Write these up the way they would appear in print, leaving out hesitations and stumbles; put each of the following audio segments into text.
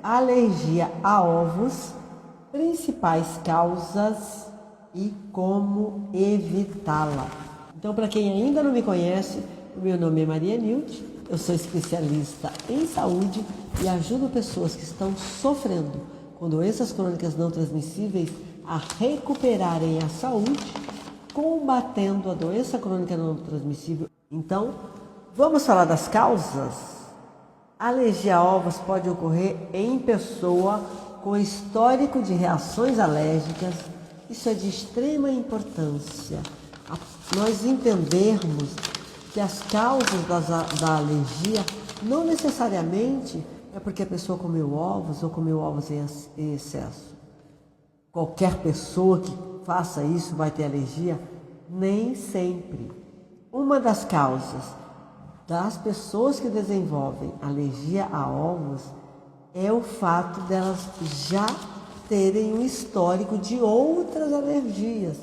Alergia a ovos, principais causas e como evitá-la. Então, para quem ainda não me conhece, o meu nome é Maria Nilde, eu sou especialista em saúde e ajudo pessoas que estão sofrendo com doenças crônicas não transmissíveis a recuperarem a saúde, combatendo a doença crônica não transmissível. Então, vamos falar das causas? A alergia a ovos pode ocorrer em pessoa com histórico de reações alérgicas. Isso é de extrema importância. Nós entendermos que as causas da alergia não necessariamente é porque a pessoa comeu ovos ou comeu ovos em excesso. Qualquer pessoa que faça isso vai ter alergia? Nem sempre. Uma das causas das pessoas que desenvolvem alergia a ovos é o fato delas já terem um histórico de outras alergias,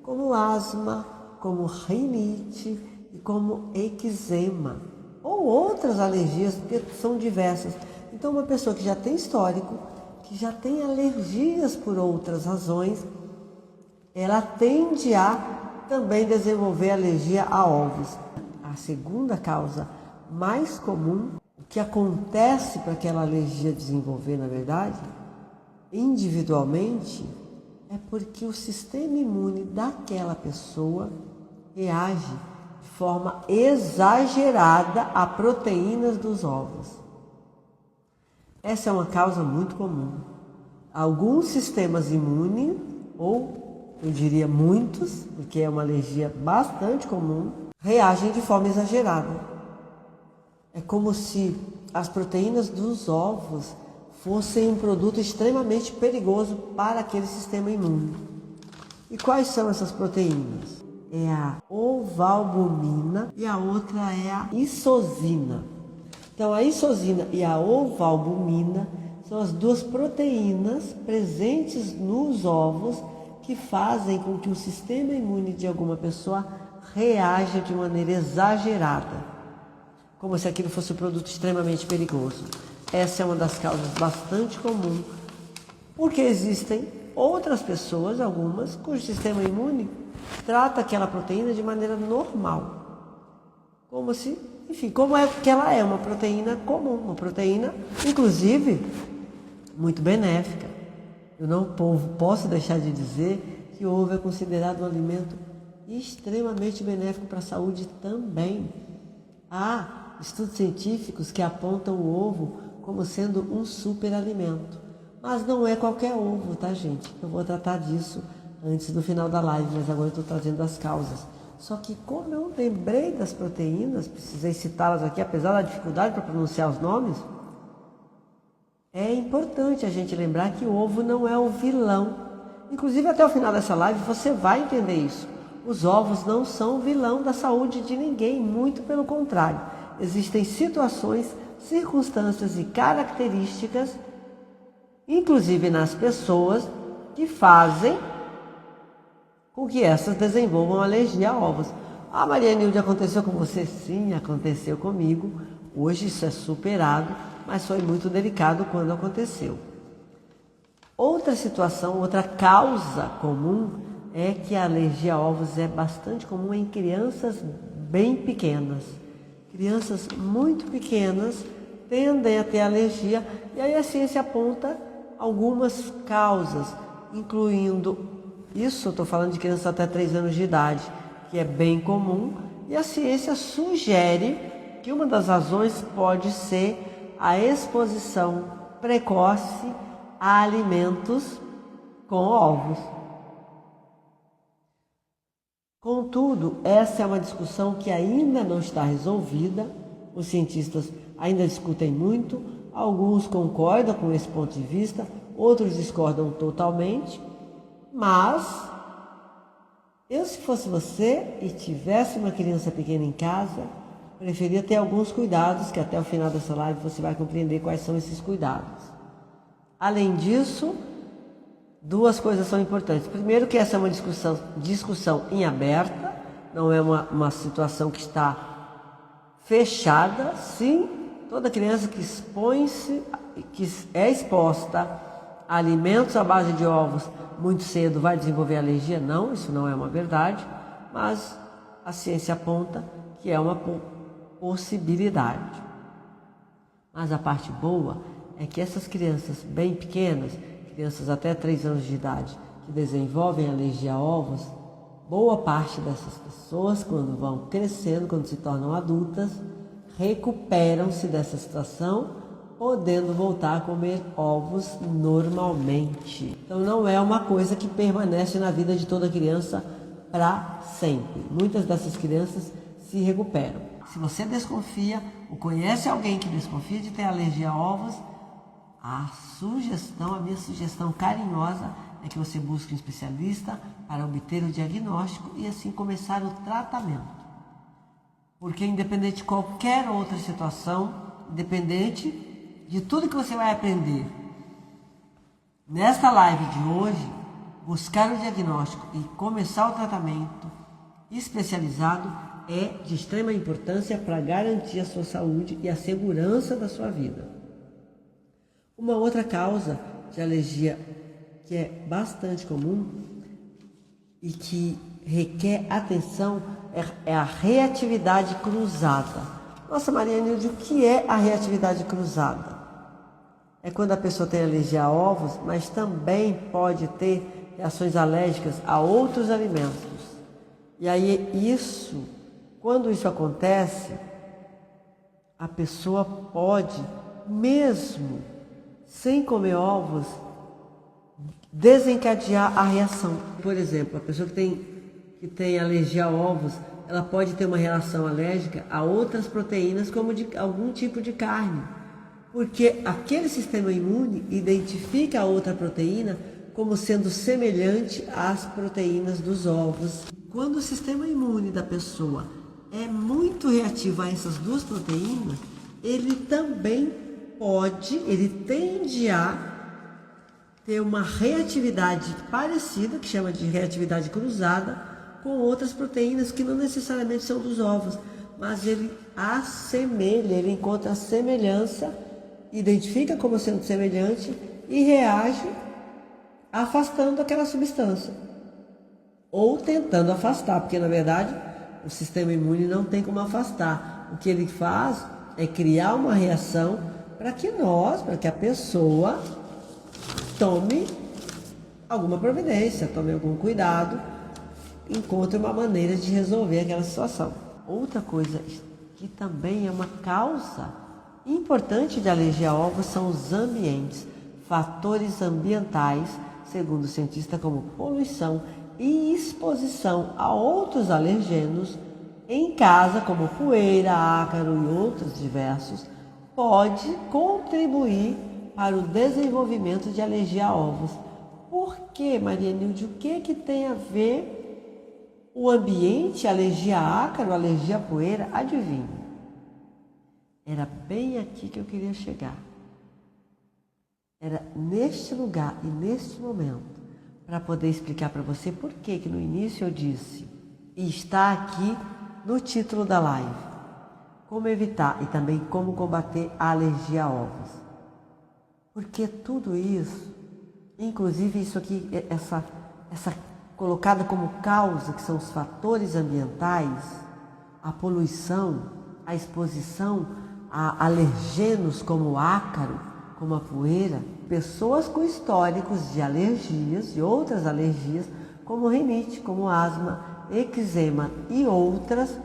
como asma, como rinite e como eczema, ou outras alergias, porque são diversas. Então, uma pessoa que já tem histórico, que já tem alergias por outras razões, ela tende a também desenvolver alergia a ovos. A segunda causa mais comum, o que acontece para aquela alergia desenvolver, na verdade, individualmente, é porque o sistema imune daquela pessoa reage de forma exagerada a proteínas dos ovos. Essa é uma causa muito comum. Alguns sistemas imunes, ou eu diria muitos, porque é uma alergia bastante comum, reagem de forma exagerada. É como se as proteínas dos ovos fossem um produto extremamente perigoso para aquele sistema imune. E quais são essas proteínas? É a ovalbumina e a outra é a isozina. Então, a isozina e a ovalbumina são as duas proteínas presentes nos ovos que fazem com que o sistema imune de alguma pessoa reaja de maneira exagerada, como se aquilo fosse um produto extremamente perigoso. Essa é uma das causas bastante comum, porque existem outras pessoas, algumas, cujo sistema imune trata aquela proteína de maneira normal, como se, enfim, como é que ela é uma proteína comum, uma proteína, inclusive, muito benéfica. Eu não posso deixar de dizer que o ovo é considerado um alimento extremamente benéfico para a saúde também. Há estudos científicos que apontam o ovo como sendo um superalimento. Mas não é qualquer ovo, tá, gente? Eu vou tratar disso antes do final da live, mas agora eu estou trazendo as causas. Só que como eu lembrei das proteínas, precisei citá-las aqui, apesar da dificuldade para pronunciar os nomes, é importante a gente lembrar que o ovo não é o vilão. Inclusive, até o final dessa live, você vai entender isso. Os ovos não são o vilão da saúde de ninguém, muito pelo contrário. Existem situações, circunstâncias e características, inclusive nas pessoas, que fazem com que essas desenvolvam alergia a ovos. Ah, Maria Nilde, aconteceu com você? Sim, aconteceu comigo. Hoje isso é superado, mas foi muito delicado quando aconteceu. Outra situação, outra causa comum é que a alergia a ovos é bastante comum em crianças bem pequenas. Crianças muito pequenas tendem a ter alergia, e aí a ciência aponta algumas causas, incluindo isso, eu estou falando de crianças até 3 anos de idade, que é bem comum, e a ciência sugere que uma das razões pode ser a exposição precoce a alimentos com ovos. Contudo, essa é uma discussão que ainda não está resolvida. Os cientistas ainda discutem muito, alguns concordam com esse ponto de vista, outros discordam totalmente, mas eu, se fosse você e tivesse uma criança pequena em casa, preferia ter alguns cuidados, que até o final dessa live você vai compreender quais são esses cuidados. Além disso, duas coisas são importantes. Primeiro, que essa é uma discussão em aberta, não é uma situação que está fechada. Sim, toda criança que expõe-se que é exposta a alimentos à base de ovos muito cedo vai desenvolver alergia? Não, isso não é uma verdade, mas a ciência aponta que é uma possibilidade. Mas a parte boa é que essas crianças bem pequenas, crianças até 3 anos de idade, que desenvolvem alergia a ovos, boa parte dessas pessoas, quando vão crescendo, quando se tornam adultas, recuperam-se dessa situação, podendo voltar a comer ovos normalmente. Então não é uma coisa que permanece na vida de toda criança para sempre. Muitas dessas crianças se recuperam. Se você desconfia ou conhece alguém que desconfia de ter alergia a ovos, a minha sugestão carinhosa é que você busque um especialista para obter o diagnóstico e assim começar o tratamento. Porque independente de qualquer outra situação, independente de tudo que você vai aprender nesta live de hoje, buscar o diagnóstico e começar o tratamento especializado é de extrema importância para garantir a sua saúde e a segurança da sua vida. Uma outra causa de alergia que é bastante comum e que requer atenção é a reatividade cruzada. Nossa, Maria Nilde, o que é a reatividade cruzada? É quando a pessoa tem alergia a ovos, mas também pode ter reações alérgicas a outros alimentos. E aí quando isso acontece, a pessoa pode, mesmo sem comer ovos, desencadear a reação. Por exemplo, a pessoa que tem alergia a ovos, ela pode ter uma reação alérgica a outras proteínas, como de algum tipo de carne. Porque aquele sistema imune identifica a outra proteína como sendo semelhante às proteínas dos ovos. Quando o sistema imune da pessoa é muito reativo a essas duas proteínas, ele também ele tende a ter uma reatividade parecida, que chama de reatividade cruzada, com outras proteínas que não necessariamente são dos ovos, mas ele assemelha, ele encontra a semelhança, identifica como sendo semelhante e reage afastando aquela substância. Ou tentando afastar, porque na verdade o sistema imune não tem como afastar. O que ele faz é criar uma reação para que a pessoa tome alguma providência, tome algum cuidado, encontre uma maneira de resolver aquela situação. Outra coisa que também é uma causa importante de alergia a ovos são os ambientes, fatores ambientais, segundo o cientista, como poluição e exposição a outros alergenos em casa, como poeira, ácaro e outros diversos, pode contribuir para o desenvolvimento de alergia a ovos. Por que, Maria Nilde? O que tem a ver o ambiente, alergia a ácaro, alergia a poeira? Adivinhe. Era bem aqui que eu queria chegar. Era neste lugar e neste momento, para poder explicar para você por que no início eu disse, e está aqui no título da live, como evitar e também como combater a alergia a ovos. Porque tudo isso, inclusive isso aqui, essa colocada como causa, que são os fatores ambientais, a poluição, a exposição a alergenos como o ácaro, como a poeira, pessoas com históricos de alergias e outras alergias, como rinite, como asma, eczema e outras,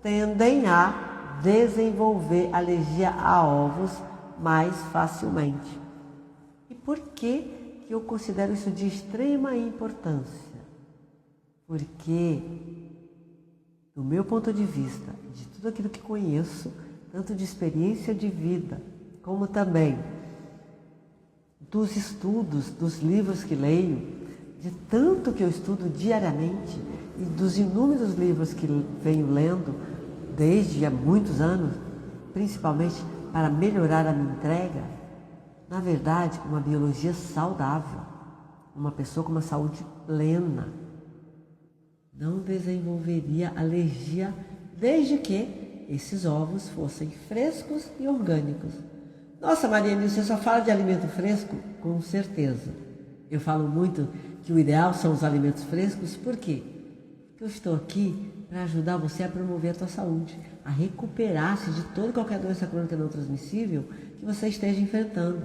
tendem a desenvolver alergia a ovos mais facilmente. E por que eu considero isso de extrema importância? Porque, do meu ponto de vista, de tudo aquilo que conheço, tanto de experiência de vida, como também dos estudos, dos livros que leio, de tanto que eu estudo diariamente e dos inúmeros livros que venho lendo desde há muitos anos, principalmente para melhorar a minha entrega, na verdade, uma biologia saudável, uma pessoa com uma saúde plena, não desenvolveria alergia desde que esses ovos fossem frescos e orgânicos. Nossa, Maria Nilce, você só fala de alimento fresco? Com certeza. Eu falo muito que o ideal são os alimentos frescos, por quê? Porque eu estou aqui para ajudar você a promover a tua saúde, a recuperar-se de toda e qualquer doença crônica não transmissível que você esteja enfrentando,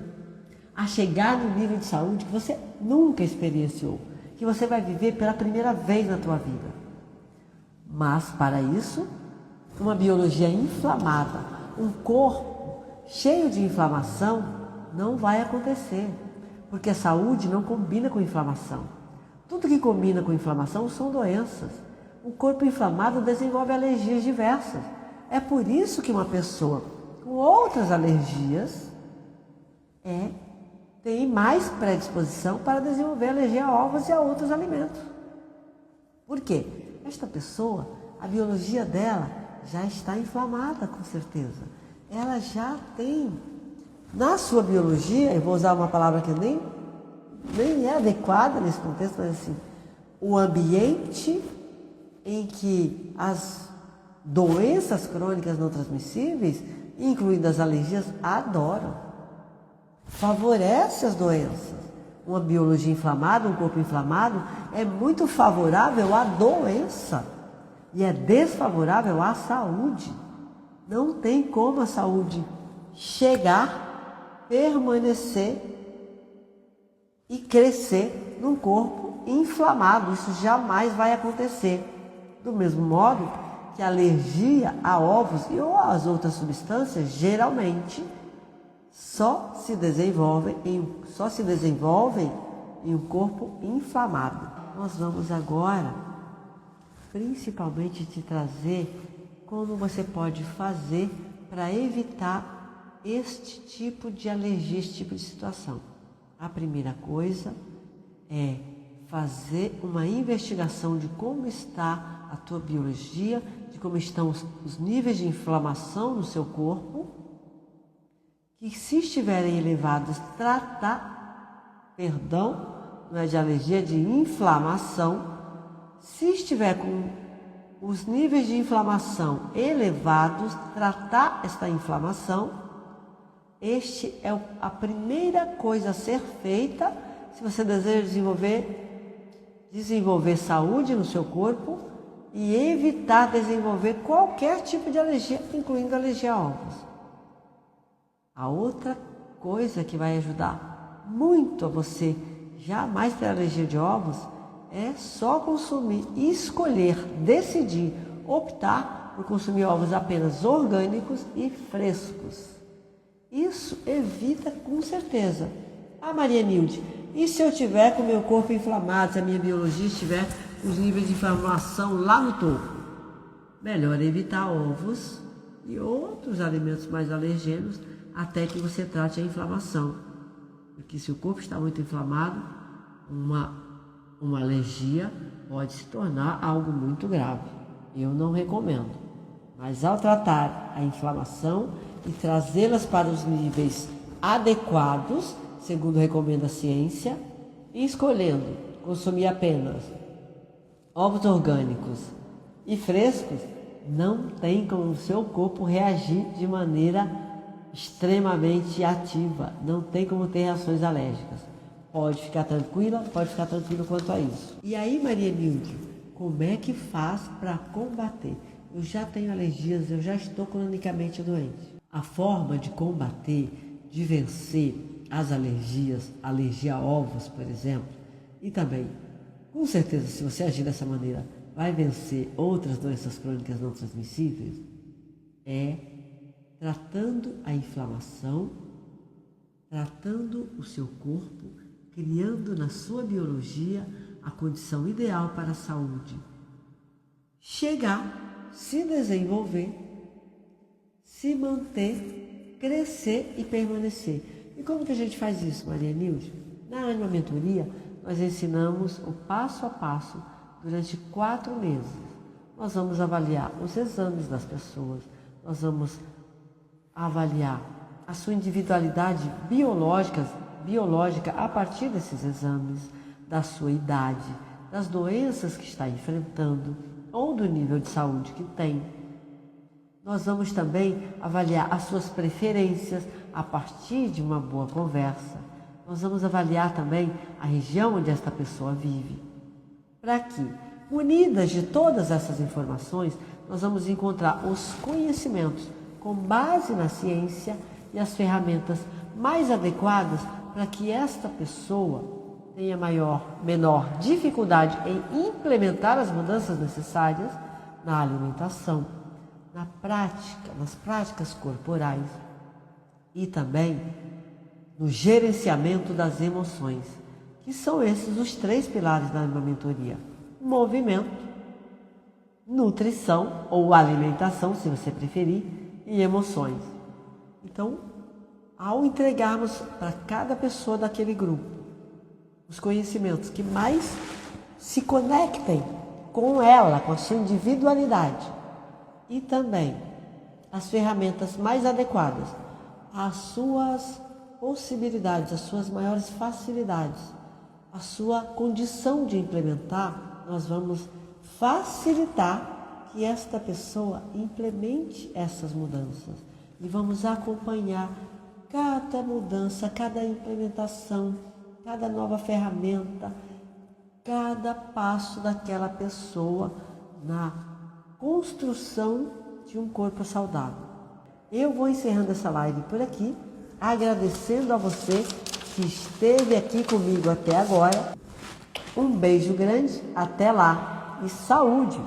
a chegar no nível de saúde que você nunca experienciou, que você vai viver pela primeira vez na tua vida. Mas, para isso, uma biologia inflamada, um corpo cheio de inflamação, não vai acontecer, porque a saúde não combina com inflamação. Tudo que combina com inflamação são doenças. O corpo inflamado desenvolve alergias diversas. É por isso que uma pessoa com outras alergias tem mais predisposição para desenvolver alergia a ovos e a outros alimentos. Por quê? Esta pessoa, a biologia dela já está inflamada, com certeza. Ela já tem, na sua biologia, eu vou usar uma palavra que nem é adequada nesse contexto, mas assim, o ambiente em que as doenças crônicas não transmissíveis, incluindo as alergias, adoram. Favorece as doenças. Uma biologia inflamada, um corpo inflamado, é muito favorável à doença e é desfavorável à saúde. Não tem como a saúde chegar, permanecer e crescer num corpo inflamado. Isso jamais vai acontecer. Do mesmo modo que a alergia a ovos e ou às outras substâncias, geralmente, só se desenvolvem em um corpo inflamado. Nós vamos agora, principalmente, te trazer como você pode fazer para evitar este tipo de alergia, este tipo de situação. A primeira coisa é fazer uma investigação de como está a tua biologia, de como estão os níveis de inflamação no seu corpo, que se estiverem elevados, não é de alergia, de inflamação. Se estiver com os níveis de inflamação elevados, tratar esta inflamação. Este é a primeira coisa a ser feita se você deseja desenvolver saúde no seu corpo e evitar desenvolver qualquer tipo de alergia, incluindo alergia a ovos. A outra coisa que vai ajudar muito a você jamais ter alergia de ovos é só consumir, escolher, decidir, optar por consumir ovos apenas orgânicos e frescos. Isso evita com certeza. Maria Nilde, e se eu tiver com o meu corpo inflamado, se a minha biologia estiver com os níveis de inflamação lá no topo? Melhor evitar ovos e outros alimentos mais alergênicos até que você trate a inflamação. Porque se o corpo está muito inflamado, uma alergia pode se tornar algo muito grave. Eu não recomendo. Mas ao tratar a inflamação e trazê-las para os níveis adequados, segundo recomenda a ciência, e escolhendo consumir apenas ovos orgânicos e frescos, não tem como o seu corpo reagir de maneira extremamente ativa, não tem como ter reações alérgicas. Pode ficar tranquilo quanto a isso. E aí, Maria Nilde, como é que faz para combater? Eu já tenho alergias, eu já estou cronicamente doente. A forma de combater, de vencer as alergias, alergia a ovos, por exemplo, e também, com certeza, se você agir dessa maneira, vai vencer outras doenças crônicas não transmissíveis, é tratando a inflamação, tratando o seu corpo, criando na sua biologia a condição ideal para a saúde. Chegar, se desenvolver, se manter, crescer e permanecer. E como que a gente faz isso, Maria Nilde? Na Ânima Mentoria, nós ensinamos o passo a passo durante 4 meses. Nós vamos avaliar os exames das pessoas, nós vamos avaliar a sua individualidade biológica a partir desses exames, da sua idade, das doenças que está enfrentando ou do nível de saúde que tem. Nós vamos também avaliar as suas preferências a partir de uma boa conversa. Nós vamos avaliar também a região onde esta pessoa vive. Para que, munidas de todas essas informações, nós vamos encontrar os conhecimentos com base na ciência e as ferramentas mais adequadas para que esta pessoa tenha menor dificuldade em implementar as mudanças necessárias na alimentação, nas práticas corporais e também no gerenciamento das emoções, que são esses os 3 pilares da mentoria: movimento, nutrição ou alimentação, se você preferir, e emoções. Então, ao entregarmos para cada pessoa daquele grupo os conhecimentos que mais se conectem com ela, com a sua individualidade, e também as ferramentas mais adequadas às suas possibilidades, às suas maiores facilidades, a sua condição de implementar, nós vamos facilitar que esta pessoa implemente essas mudanças e vamos acompanhar cada mudança, cada implementação, cada nova ferramenta, cada passo daquela pessoa na construção de um corpo saudável. Eu vou encerrando essa live por aqui, agradecendo a você que esteve aqui comigo até agora. Um beijo grande, até lá e saúde!